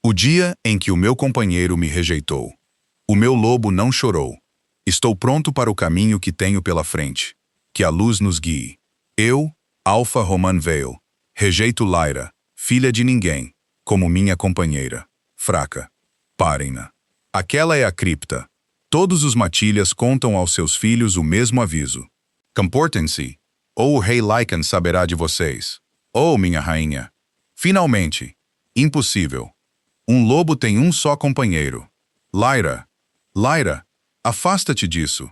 O dia em que o meu companheiro me rejeitou. O meu lobo não chorou. Estou pronto para o caminho que tenho pela frente. Que a luz nos guie. Eu, Alpha Roman Vale, rejeito Lyra, filha de ninguém, como minha companheira. Fraca. Parem-na. Aquela é a cripta. Todos os matilhas contam aos seus filhos o mesmo aviso. Comportem-se, ou o rei Lycan saberá de vocês. Oh, minha rainha. Finalmente. Impossível. Um lobo tem um só companheiro. Lyra. Lyra, afasta-te disso.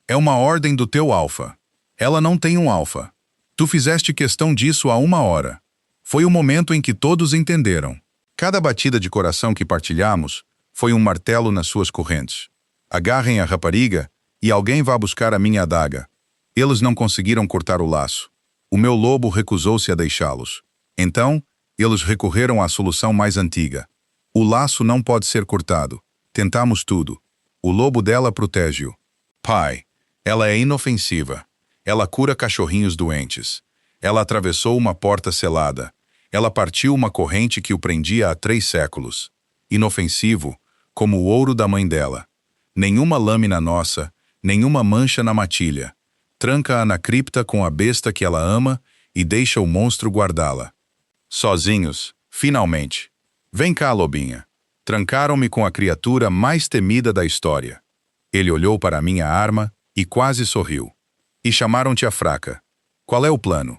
É uma ordem do teu alfa. Ela não tem um alfa. Tu fizeste questão disso há 1 hora. Foi o momento em que todos entenderam. Cada batida de coração que partilhamos foi um martelo nas suas correntes. Agarrem a rapariga e alguém vá buscar a minha adaga. Eles não conseguiram cortar o laço. O meu lobo recusou-se a deixá-los. Então, eles recorreram à solução mais antiga. O laço não pode ser cortado. Tentamos tudo. O lobo dela protege-o. Pai, ela é inofensiva. Ela cura cachorrinhos doentes. Ela atravessou uma porta selada. Ela partiu uma corrente que o prendia há 3 séculos. Inofensivo, como o ouro da mãe dela. Nenhuma lâmina nossa, nenhuma mancha na matilha. Tranca-a na cripta com a besta que ela ama e deixa o monstro guardá-la. Sozinhos, finalmente. Vem cá, lobinha. Trancaram-me com a criatura mais temida da história. Ele olhou para a minha arma e quase sorriu. E chamaram-te a fraca. Qual é o plano?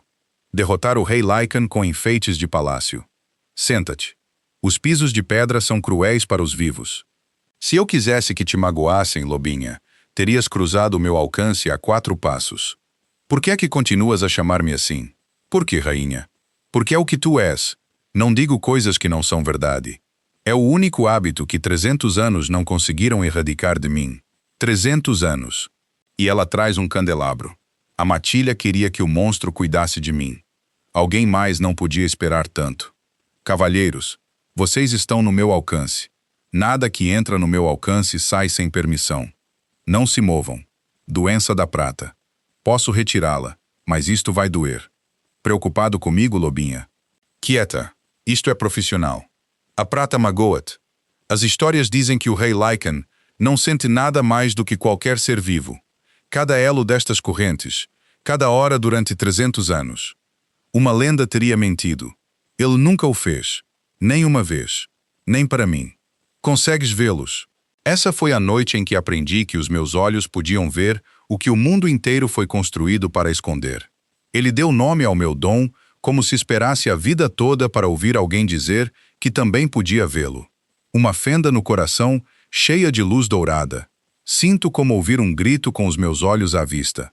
Derrotar o rei Lycan com enfeites de palácio. Senta-te. Os pisos de pedra são cruéis para os vivos. Se eu quisesse que te magoassem, lobinha, terias cruzado o meu alcance a 4 passos. Por que é que continuas a chamar-me assim? Por que, rainha? Porque é o que tu és. Não digo coisas que não são verdade. É o único hábito que 300 anos não conseguiram erradicar de mim. 300 anos. E ela traz um candelabro. A matilha queria que o monstro cuidasse de mim. Alguém mais não podia esperar tanto. Cavalheiros, vocês estão no meu alcance. Nada que entra no meu alcance sai sem permissão. Não se movam. Doença da prata. Posso retirá-la, mas isto vai doer. Preocupado comigo, lobinha? Quieta. Isto é profissional. A prata magoa-te. As histórias dizem que o rei Lycan não sente nada mais do que qualquer ser vivo. Cada elo destas correntes, cada hora durante 300 anos. Uma lenda teria mentido. Ele nunca o fez. Nem uma vez. Nem para mim. Consegues vê-los? Essa foi a noite em que aprendi que os meus olhos podiam ver o que o mundo inteiro foi construído para esconder. Ele deu nome ao meu dom, como se esperasse a vida toda para ouvir alguém dizer que também podia vê-lo. Uma fenda no coração, cheia de luz dourada. Sinto como ouvir um grito com os meus olhos à vista.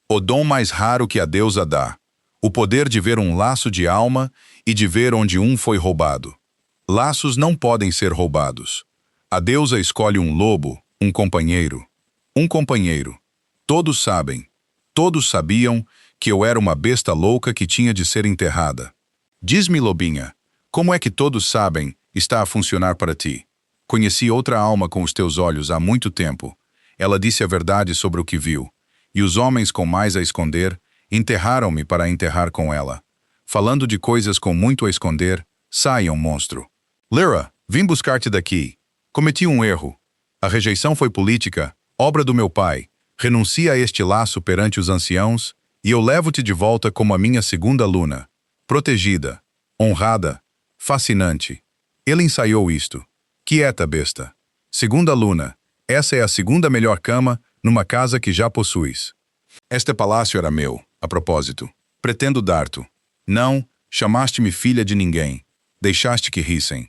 O dom mais raro que a deusa dá. O poder de ver um laço de alma e de ver onde um foi roubado. Laços não podem ser roubados. A deusa escolhe um lobo, um companheiro. Um companheiro. Todos sabem. Todos sabiam que eu era uma besta louca que tinha de ser enterrada. Diz-me, lobinha, como é que todos sabem está a funcionar para ti? Conheci outra alma com os teus olhos há muito tempo. Ela disse a verdade sobre o que viu. E os homens com mais a esconder enterraram-me para enterrar com ela. Falando de coisas com muito a esconder, saiam, monstro. Lyra, vim buscar-te daqui. Cometi um erro. A rejeição foi política, obra do meu pai. Renuncia a este laço perante os anciãos e eu levo-te de volta como a minha segunda luna. Protegida, honrada, fascinante. Ele ensaiou isto. Quieta, besta. Segunda luna. Essa é a segunda melhor cama numa casa que já possuis. Este palácio era meu, a propósito. Pretendo dar-te. Não, chamaste-me filha de ninguém. Deixaste que rissem.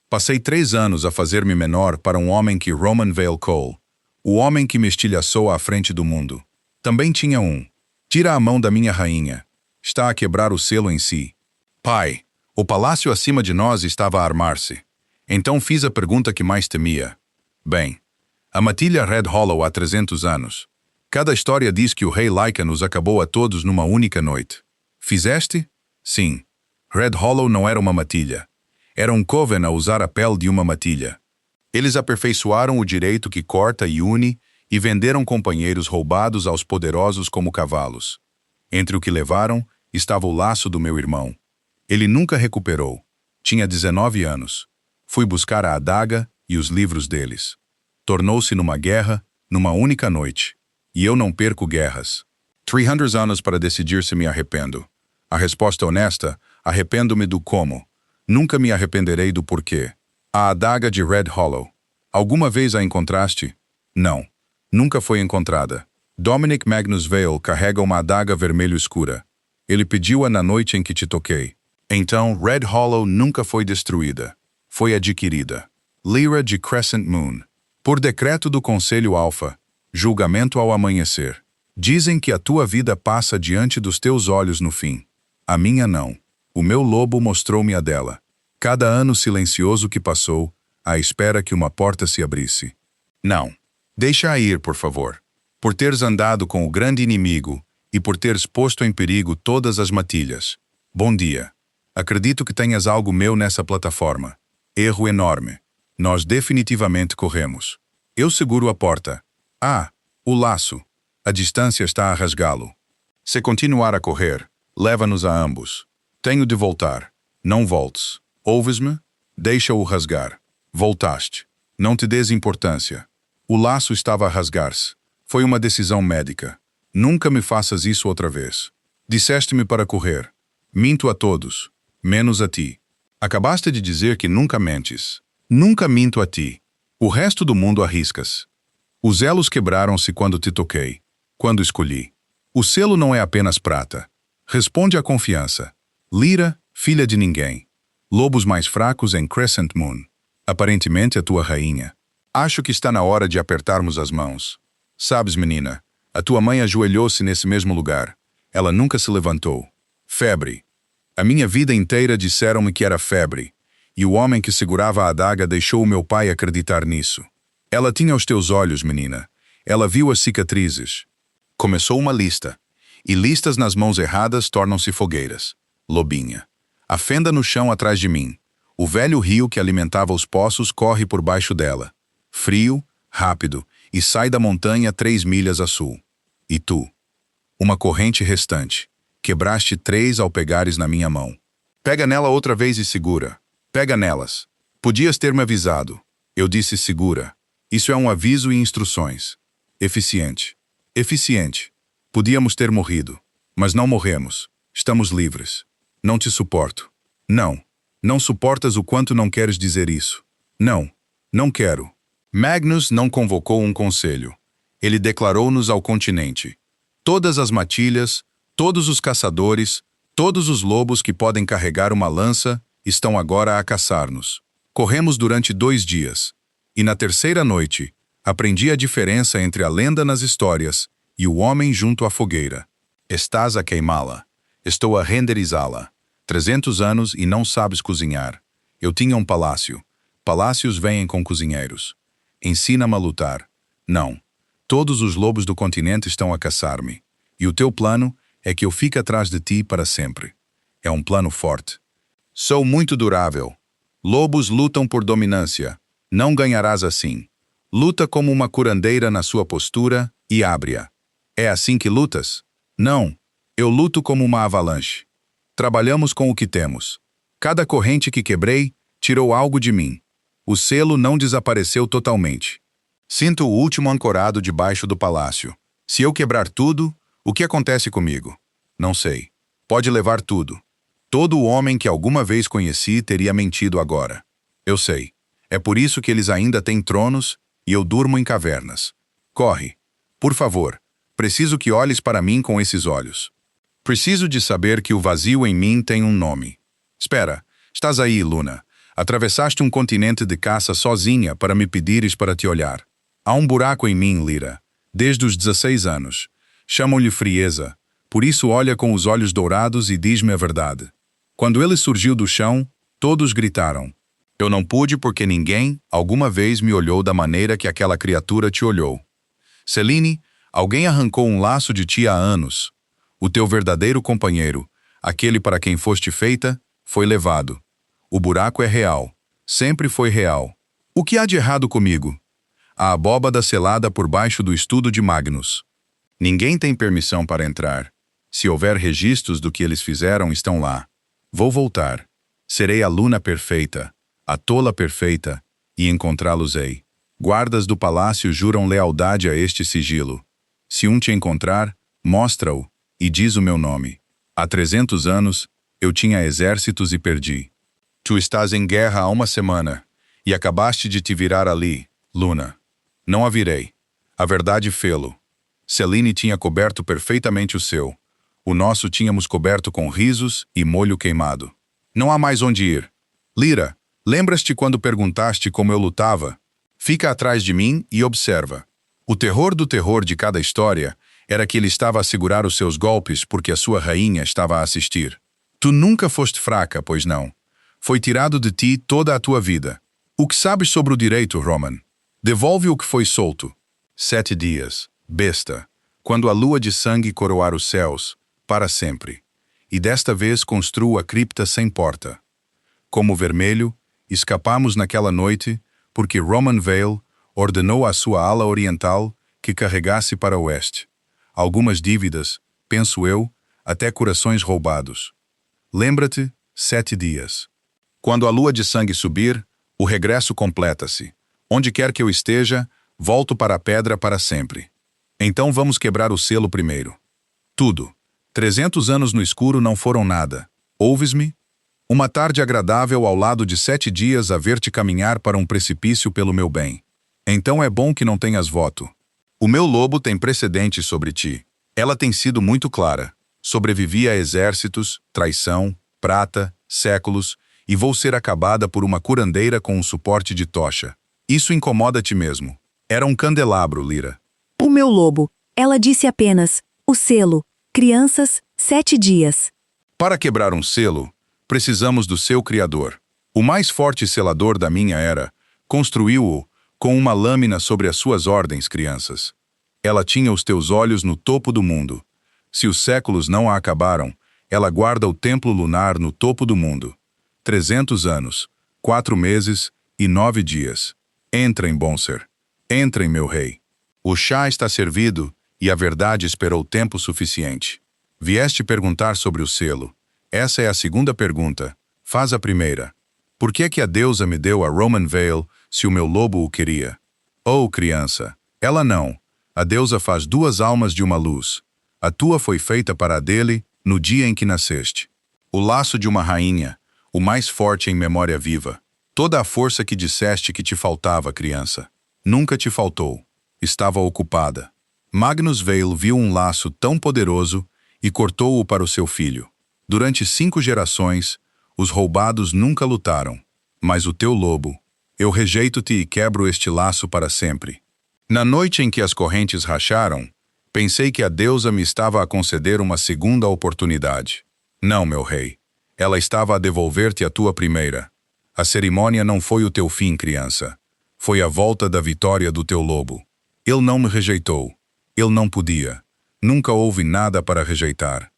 Passei 3 anos a fazer-me menor para um homem que Roman Vale Cole. O homem que me estilhaçou à frente do mundo. Também tinha um. Tira a mão da minha rainha. Está a quebrar o selo em si. Pai, o palácio acima de nós estava a armar-se. Então fiz a pergunta que mais temia. Bem, a matilha Red Hollow há 300 anos. Cada história diz que o rei Lycan os acabou a todos numa única noite. Fizeste? Sim. Red Hollow não era uma matilha. Era um coven a usar a pele de uma matilha. Eles aperfeiçoaram o direito que corta e une e venderam companheiros roubados aos poderosos como cavalos. Entre o que levaram estava o laço do meu irmão. Ele nunca recuperou. Tinha 19 anos. Fui buscar a adaga e os livros deles. Tornou-se numa guerra, numa única noite. E eu não perco guerras. 300 anos para decidir se me arrependo. A resposta honesta, arrependo-me do como. Nunca me arrependerei do porquê. A adaga de Red Hollow. Alguma vez a encontraste? Não. Nunca foi encontrada. Dominic Magnus Vale carrega uma adaga vermelho escura. Ele pediu-a na noite em que te toquei. Então, Red Hollow nunca foi destruída. Foi adquirida. Lyra de Crescent Moon. Por decreto do Conselho Alpha. Julgamento ao amanhecer. Dizem que a tua vida passa diante dos teus olhos no fim. A minha não. O meu lobo mostrou-me a dela. Cada ano silencioso que passou, à espera que uma porta se abrisse. Não. Deixa-a ir, por favor. Por teres andado com o grande inimigo e por teres posto em perigo todas as matilhas. Bom dia. Acredito que tenhas algo meu nessa plataforma. Erro enorme. Nós definitivamente corremos. Eu seguro a porta. Ah, o laço. A distância está a rasgá-lo. Se continuar a correr, leva-nos a ambos. Tenho de voltar. Não voltes. Ouves-me? Deixa-o rasgar. Voltaste. Não te des importância. O laço estava a rasgar-se. Foi uma decisão médica. Nunca me faças isso outra vez. Disseste-me para correr. Minto a todos, menos a ti. Acabaste de dizer que nunca mentes. Nunca minto a ti. O resto do mundo arriscas. Os elos quebraram-se quando te toquei, quando escolhi. O selo não é apenas prata. Responde à confiança. Lyra, filha de ninguém. Lobos mais fracos em Crescent Moon. Aparentemente a tua rainha. Acho que está na hora de apertarmos as mãos. Sabes, menina, a tua mãe ajoelhou-se nesse mesmo lugar. Ela nunca se levantou. Febre. A minha vida inteira disseram-me que era febre, e o homem que segurava a adaga deixou o meu pai acreditar nisso. Ela tinha os teus olhos, menina. Ela viu as cicatrizes. Começou uma lista. E listas nas mãos erradas tornam-se fogueiras. Lobinha. A fenda no chão atrás de mim. O velho rio que alimentava os poços corre por baixo dela. Frio, rápido, e sai da montanha 3 milhas a sul. E tu? Uma corrente restante. Quebraste 3 ao pegares na minha mão. Pega nela outra vez e segura. Pega nelas. Podias ter me avisado. Eu disse segura. Isso é um aviso e instruções. Eficiente. Eficiente. Podíamos ter morrido. Mas não morremos. Estamos livres. Não te suporto. Não. Não suportas o quanto não queres dizer isso. Não. Não quero. Magnus não convocou um conselho. Ele declarou-nos ao continente. Todas as matilhas, todos os caçadores, todos os lobos que podem carregar uma lança estão agora a caçar-nos. Corremos durante 2 dias. E na terceira noite, aprendi a diferença entre a lenda nas histórias e o homem junto à fogueira. Estás a queimá-la. Estou a renderizá-la. 300 anos e não sabes cozinhar. Eu tinha um palácio. Palácios vêm com cozinheiros. Ensina-me a lutar. Não. Todos os lobos do continente estão a caçar-me. E o teu plano é que eu fique atrás de ti para sempre. É um plano forte. Sou muito durável. Lobos lutam por dominância. Não ganharás assim. Luta como uma curandeira na sua postura e abre-a. É assim que lutas? Não. Eu luto como uma avalanche. Trabalhamos com o que temos. Cada corrente que quebrei tirou algo de mim. O selo não desapareceu totalmente. Sinto o último ancorado debaixo do palácio. Se eu quebrar tudo, o que acontece comigo? Não sei. Pode levar tudo. Todo o homem que alguma vez conheci teria mentido agora. Eu sei. É por isso que eles ainda têm tronos e eu durmo em cavernas. Corre. Por favor. Preciso que olhes para mim com esses olhos. Preciso de saber que o vazio em mim tem um nome. Espera. Estás aí, Luna. Atravessaste um continente de caça sozinha para me pedires para te olhar. Há um buraco em mim, Lyra. Desde os 16 anos. Chamam-lhe frieza. Por isso olha com os olhos dourados e diz-me a verdade. Quando ele surgiu do chão, todos gritaram. Eu não pude porque ninguém, alguma vez, me olhou da maneira que aquela criatura te olhou. Selene, alguém arrancou um laço de ti há anos. O teu verdadeiro companheiro, aquele para quem foste feita, foi levado. O buraco é real. Sempre foi real. O que há de errado comigo? A abóbada selada por baixo do estudo de Magnus. Ninguém tem permissão para entrar. Se houver registros do que eles fizeram, estão lá. Vou voltar. Serei a Luna perfeita. a tola perfeita, e encontrá-los-ei. Guardas do palácio juram lealdade a este sigilo. Se um te encontrar, mostra-o, e diz o meu nome. Há 300 anos, eu tinha exércitos e perdi. Tu estás em guerra há uma semana, e acabaste de te virar ali, Luna. Não a virei. A verdade fê-lo. Selene tinha coberto perfeitamente o seu. O nosso tínhamos coberto com risos e molho queimado. Não há mais onde ir. Lyra, lembras-te quando perguntaste como eu lutava? Fica atrás de mim e observa. O terror do terror de cada história era que ele estava a segurar os seus golpes porque a sua rainha estava a assistir. Tu nunca foste fraca, pois não. Foi tirado de ti toda a tua vida. O que sabes sobre o direito, Roman? Devolve o que foi solto. 7 dias, besta, quando a lua de sangue coroar os céus, para sempre. E desta vez construo a cripta sem porta. Como vermelho, escapamos naquela noite, porque Roman Vale ordenou à sua ala oriental que carregasse para o oeste. Algumas dívidas, penso eu, até corações roubados. Lembra-te, 7 dias. Quando a lua de sangue subir, o regresso completa-se. Onde quer que eu esteja, volto para a pedra para sempre. Então vamos quebrar o selo primeiro. Tudo. 300 anos no escuro não foram nada. Ouves-me? Uma tarde agradável ao lado de 7 dias a ver-te caminhar para um precipício pelo meu bem. Então é bom que não tenhas voto. O meu lobo tem precedente sobre ti. Ela tem sido muito clara. Sobrevivi a exércitos, traição, prata, séculos, e vou ser acabada por uma curandeira com um suporte de tocha. Isso incomoda-te mesmo. Era um candelabro, Lyra. O meu lobo. Ela disse apenas, o selo. Crianças, 7 dias. Para quebrar um selo, precisamos do seu criador. O mais forte selador da minha era construiu-o com uma lâmina sobre as suas ordens, crianças. Ela tinha os teus olhos no topo do mundo. Se os séculos não a acabaram, ela guarda o templo lunar no topo do mundo. 300 anos, 4 meses e 9 dias. Entrem, Bonser. Entrem, meu rei. O chá está servido e a verdade esperou tempo suficiente. Vieste perguntar sobre o selo. Essa é a segunda pergunta. Faz a primeira. Por que é que a deusa me deu a Roman Vale se o meu lobo o queria? Oh, criança, ela não. A deusa faz 2 almas de uma luz. A tua foi feita para a dele no dia em que nasceste. O laço de uma rainha, o mais forte em memória viva. Toda a força que disseste que te faltava, criança. Nunca te faltou. Estava ocupada. Magnus Vale viu um laço tão poderoso e cortou-o para o seu filho. Durante 5 gerações, os roubados nunca lutaram. Mas o teu lobo, eu rejeito-te e quebro este laço para sempre. Na noite em que as correntes racharam, pensei que a deusa me estava a conceder uma segunda oportunidade. Não, meu rei. Ela estava a devolver-te a tua primeira. A cerimônia não foi o teu fim, criança. Foi a volta da vitória do teu lobo. Ele não me rejeitou. Ele não podia. Nunca houve nada para rejeitar.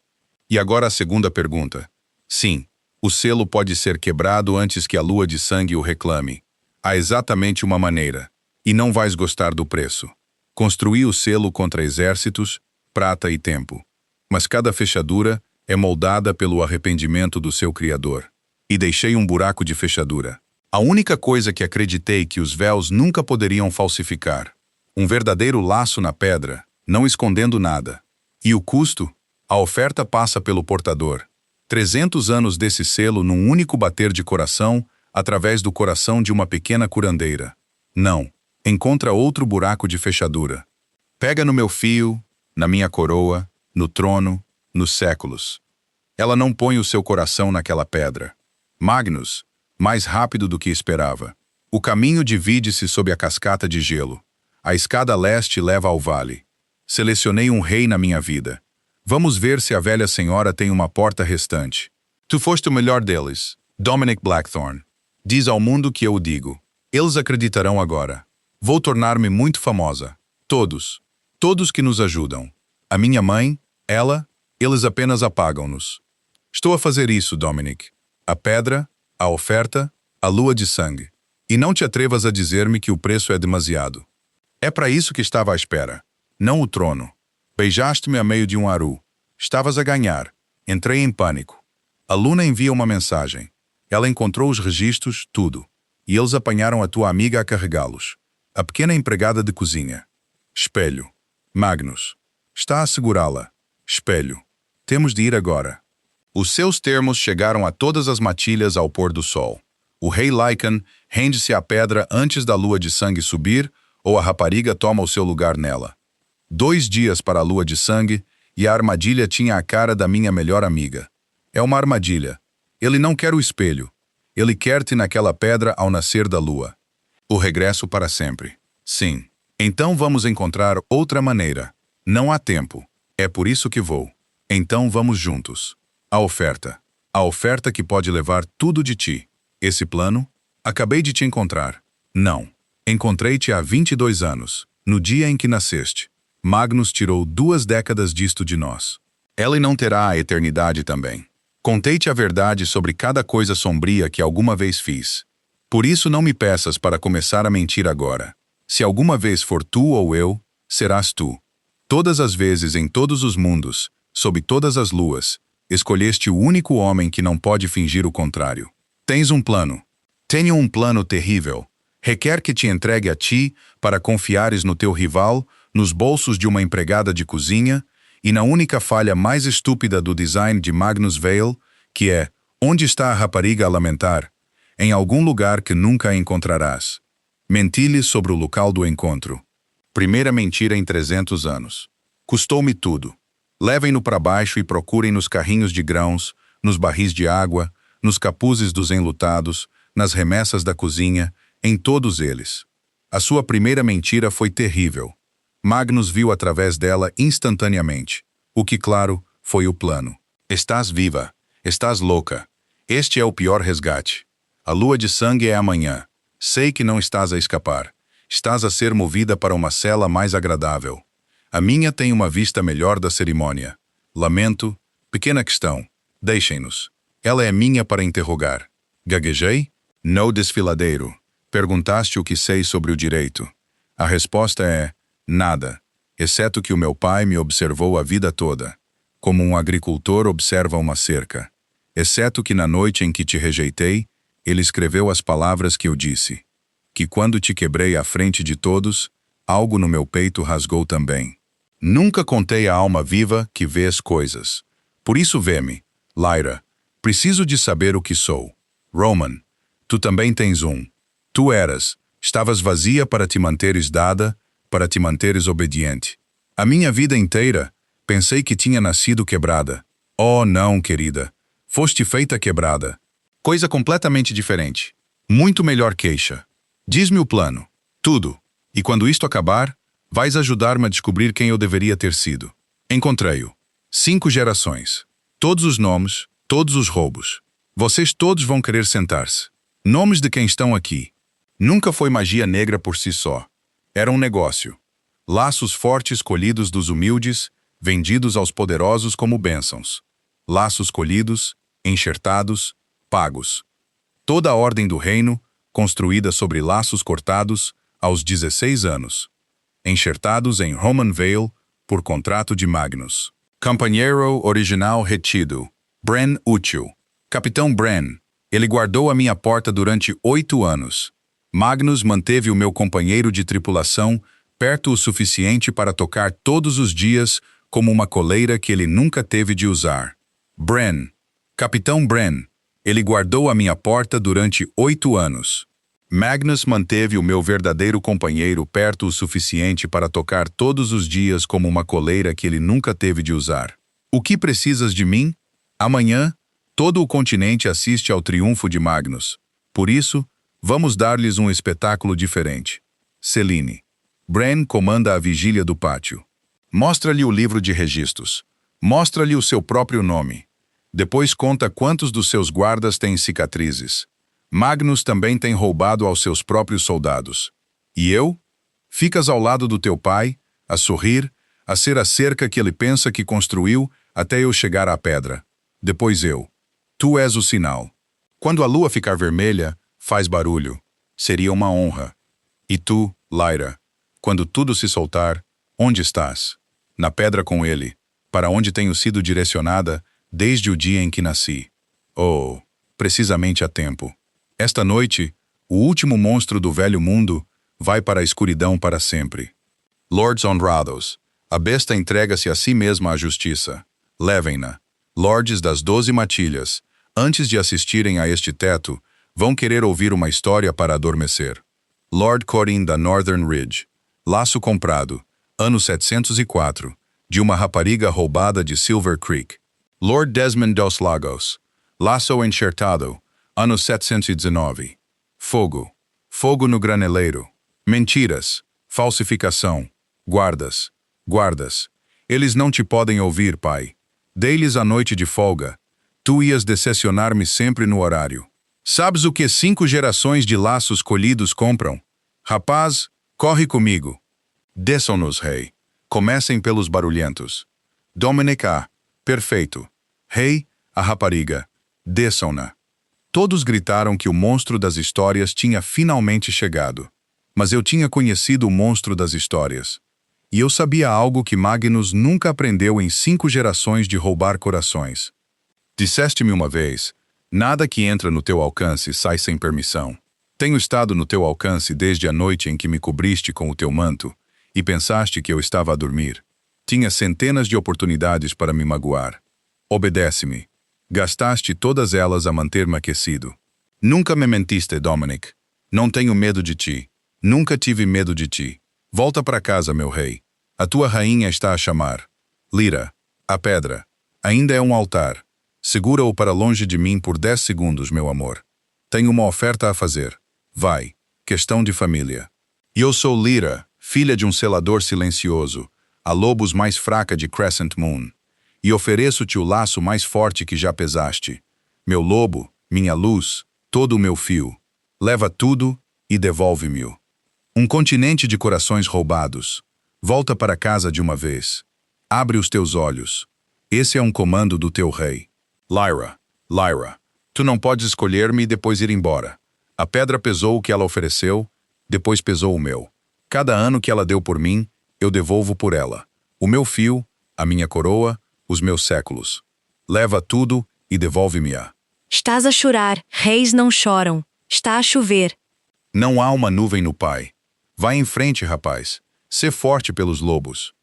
E agora a segunda pergunta. Sim, o selo pode ser quebrado antes que a lua de sangue o reclame. Há exatamente uma maneira. E não vais gostar do preço. Construí o selo contra exércitos, prata e tempo. Mas cada fechadura é moldada pelo arrependimento do seu criador. E deixei um buraco de fechadura. A única coisa que acreditei que os véus nunca poderiam falsificar. Um verdadeiro laço na pedra, não escondendo nada. E o custo? A oferta passa pelo portador. 300 anos desse selo num único bater de coração, através do coração de uma pequena curandeira. Não. Encontra outro buraco de fechadura. Pega no meu fio, na minha coroa, no trono, nos séculos. Ela não põe o seu coração naquela pedra. Magnus, mais rápido do que esperava. O caminho divide-se sob a cascata de gelo. A escada leste leva ao vale. Selecionei um rei na minha vida. Vamos ver se a velha senhora tem uma porta restante. Tu foste o melhor deles, Dominic Blackthorne. Diz ao mundo que eu o digo. Eles acreditarão agora. Vou tornar-me muito famosa. Todos. Todos que nos ajudam. A minha mãe, ela, eles apenas apagam-nos. Estou a fazer isso, Dominic. A pedra, a oferta, a lua de sangue. E não te atrevas a dizer-me que o preço é demasiado. É para isso que estava à espera. Não o trono. Beijaste-me a meio de um aru. Estavas a ganhar. Entrei em pânico. A Luna envia uma mensagem. Ela encontrou os registros, tudo. e eles apanharam a tua amiga a carregá-los. A pequena empregada de cozinha. Espelho. Magnus. Está a segurá-la. Espelho. Temos de ir agora. Os seus termos chegaram a todas as matilhas ao pôr do sol. O rei Lycan rende-se à pedra antes da lua de sangue subir, ou a rapariga toma o seu lugar nela. 2 dias para a lua de sangue, e a armadilha tinha a cara da minha melhor amiga. É uma armadilha. Ele não quer o espelho. Ele quer-te naquela pedra ao nascer da lua. O regresso para sempre. Sim. Então vamos encontrar outra maneira. Não há tempo. É por isso que vou. Então vamos juntos. A oferta. A oferta que pode levar tudo de ti. Esse plano? Acabei de te encontrar. Não. Encontrei-te há 22 anos, no dia em que nasceste. Magnus tirou 2 décadas disto de nós. Ela não terá a eternidade também. Contei-te a verdade sobre cada coisa sombria que alguma vez fiz. Por isso não me peças para começar a mentir agora. Se alguma vez for tu ou eu, serás tu. Todas as vezes em todos os mundos, sob todas as luas, escolheste o único homem que não pode fingir o contrário. Tens um plano. Tenho um plano terrível. Requer que te entregue a ti para confiares no teu rival, nos bolsos de uma empregada de cozinha e na única falha mais estúpida do design de Magnus Vale, que é, onde está a rapariga a lamentar? Em algum lugar que nunca a encontrarás. Menti-lhe sobre o local do encontro. Primeira mentira em 300 anos. Custou-me tudo. Levem-no para baixo e procurem nos carrinhos de grãos, nos barris de água, nos capuzes dos enlutados, nas remessas da cozinha, em todos eles. A sua primeira mentira foi terrível. Magnus viu através dela instantaneamente. O que, claro, foi o plano. Estás viva. Estás louca. Este é o pior resgate. A lua de sangue é amanhã. Sei que não estás a escapar. Estás a ser movida para uma cela mais agradável. A minha tem uma vista melhor da cerimônia. Lamento. Pequena questão. Deixem-nos. Ela é minha para interrogar. Gaguejei? No desfiladeiro. Perguntaste o que sei sobre o direito. A resposta é nada, exceto que o meu pai me observou a vida toda, como um agricultor observa uma cerca. Exceto que na noite em que te rejeitei, ele escreveu as palavras que eu disse. Que quando te quebrei à frente de todos, algo no meu peito rasgou também. Nunca contei à alma viva que vês coisas. Por isso vê-me, Lyra. Preciso de saber o que sou. Roman, tu também tens um. Tu estavas vazia para te manteres dada, para te manteres obediente. A minha vida inteira, pensei que tinha nascido quebrada. Oh, não, querida. Foste feita quebrada. Coisa completamente diferente. Muito melhor queixa. Diz-me o plano. Tudo. E quando isto acabar, vais ajudar-me a descobrir quem eu deveria ter sido. Encontrei-o. 5 gerações. Todos os nomes, todos os roubos. Vocês todos vão querer sentar-se. Nomes de quem estão aqui. Nunca foi magia negra por si só. Era um negócio. Laços fortes colhidos dos humildes, vendidos aos poderosos como bênçãos. Laços colhidos, enxertados, pagos. Toda a ordem do reino, construída sobre laços cortados, aos 16 anos. Enxertados em Roman Vale, por contrato de Magnus. Companheiro original retido. Bren útil. Capitão Bren. Ele guardou a minha porta durante 8 anos. Magnus manteve o meu companheiro de tripulação perto o suficiente para tocar todos os dias como uma coleira que ele nunca teve de usar. Bren. Capitão Bren. Ele guardou a minha porta durante 8 anos. Magnus manteve o meu verdadeiro companheiro perto o suficiente para tocar todos os dias como uma coleira que ele nunca teve de usar. O que precisas de mim? Amanhã, todo o continente assiste ao triunfo de Magnus. Por isso, vamos dar-lhes um espetáculo diferente. Celine. Bren comanda a vigília do pátio. Mostra-lhe o livro de registros. Mostra-lhe o seu próprio nome. Depois conta quantos dos seus guardas têm cicatrizes. Magnus também tem roubado aos seus próprios soldados. E eu? Ficas ao lado do teu pai, a sorrir, a ser a cerca que ele pensa que construiu até eu chegar à pedra. Depois eu. Tu és o sinal. Quando a lua ficar vermelha, faz barulho. Seria uma honra. E tu, Lyra, quando tudo se soltar, onde estás? Na pedra com ele, para onde tenho sido direcionada desde o dia em que nasci. Oh, precisamente a tempo. Esta noite, O último monstro do velho mundo vai para a escuridão para sempre. Lords honrados, a besta entrega-se a si mesma à justiça. Levem-na. Lordes das 12 matilhas, antes de assistirem a este teto, vão querer ouvir uma história para adormecer. Lord Corin da Northern Ridge. Laço comprado, ano 704, de uma rapariga roubada de Silver Creek. Lord Desmond dos Lagos. Laço enxertado, ano 719. Fogo. Fogo no graneleiro. Mentiras. Falsificação. Guardas. Guardas. Eles não te podem ouvir, pai. Dei-lhes a noite de folga. Tu ias decepcionar-me sempre no horário. Sabes o que 5 gerações de laços colhidos compram? Rapaz, corre comigo. Desçam-nos, rei. Comecem pelos barulhentos. Dominic A. Perfeito. Rei, a rapariga. Desçam-na. Todos gritaram que o monstro das histórias tinha finalmente chegado. Mas eu tinha conhecido o monstro das histórias. E eu sabia algo que Magnus nunca aprendeu em 5 gerações de roubar corações. Disseste-me uma vez, nada que entra no teu alcance sai sem permissão. Tenho estado no teu alcance desde a noite em que me cobriste com o teu manto, e pensaste que eu estava a dormir. Tinha centenas de oportunidades para me magoar. Obedece-me. Gastaste todas elas a manter-me aquecido. Nunca me mentiste, Dominic. Não tenho medo de ti. Nunca tive medo de ti. Volta para casa, meu rei. A tua rainha está a chamar. Lyra, a pedra. Ainda é um altar. Segura-o para longe de mim por 10 segundos, meu amor. Tenho uma oferta a fazer. Vai. Questão de família. Eu sou Lyra, filha de um selador silencioso, a lobos mais fraca de Crescent Moon. E ofereço-te o laço mais forte que já pesaste. Meu lobo, minha luz, todo o meu fio. Leva tudo e devolve-me-o. Um continente de corações roubados. Volta para casa de uma vez. Abre os teus olhos. Esse é um comando do teu rei. Lyra, tu não podes escolher-me e depois ir embora. A pedra pesou o que ela ofereceu, depois pesou o meu. Cada ano que ela deu por mim, eu devolvo por ela. O meu fio, a minha coroa, os meus séculos. Leva tudo e devolve-me-a. Estás a chorar, reis não choram. Está a chover. Não há uma nuvem no pai. Vai em frente, rapaz. Sê forte pelos lobos.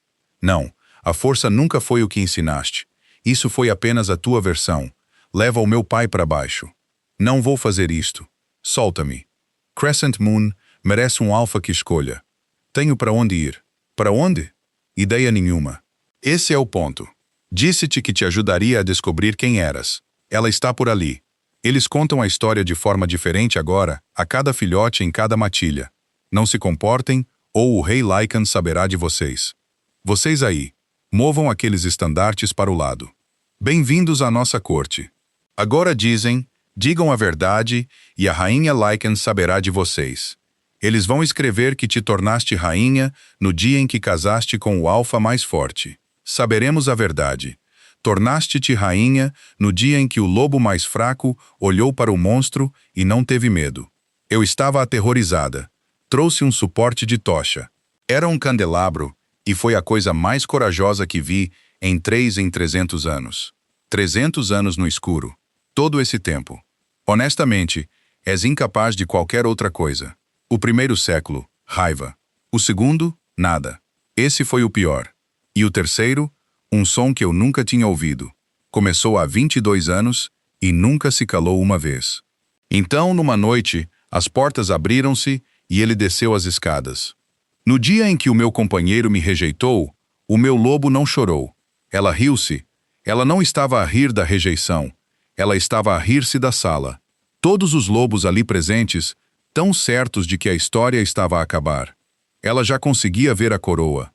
Não, a força nunca foi o que ensinaste. Isso foi apenas a tua versão. Leva o meu pai para baixo. Não vou fazer isto. Solta-me. Crescent Moon merece um alfa que escolha. Tenho para onde ir. Para onde? Ideia nenhuma. Esse é o ponto. Disse-te que te ajudaria a descobrir quem eras. Ela está por ali. Eles contam a história de forma diferente agora, a cada filhote em cada matilha. Não se comportem, ou o rei Lycan saberá de vocês. Vocês aí, movam aqueles estandartes para o lado. Bem-vindos à nossa corte. Agora digam a verdade, e a rainha Lycan saberá de vocês. Eles vão escrever que te tornaste rainha no dia em que casaste com o alfa mais forte. Saberemos a verdade. Tornaste-te rainha no dia em que o lobo mais fraco olhou para o monstro e não teve medo. Eu estava aterrorizada. Trouxe um suporte de tocha. Era um candelabro, e foi a coisa mais corajosa que vi em 300 anos. 300 anos no escuro. Todo esse tempo. Honestamente, és incapaz de qualquer outra coisa. O primeiro século, raiva. O segundo, nada. Esse foi o pior. E o terceiro, um som que eu nunca tinha ouvido. Começou há 22 anos e nunca se calou uma vez. Então, numa noite, as portas abriram-se e ele desceu as escadas. No dia em que o meu companheiro me rejeitou, o meu lobo não chorou. Ela riu-se. Ela não estava a rir da rejeição. Ela estava a rir-se da sala. Todos os lobos ali presentes, tão certos de que a história estava a acabar. Ela já conseguia ver a coroa.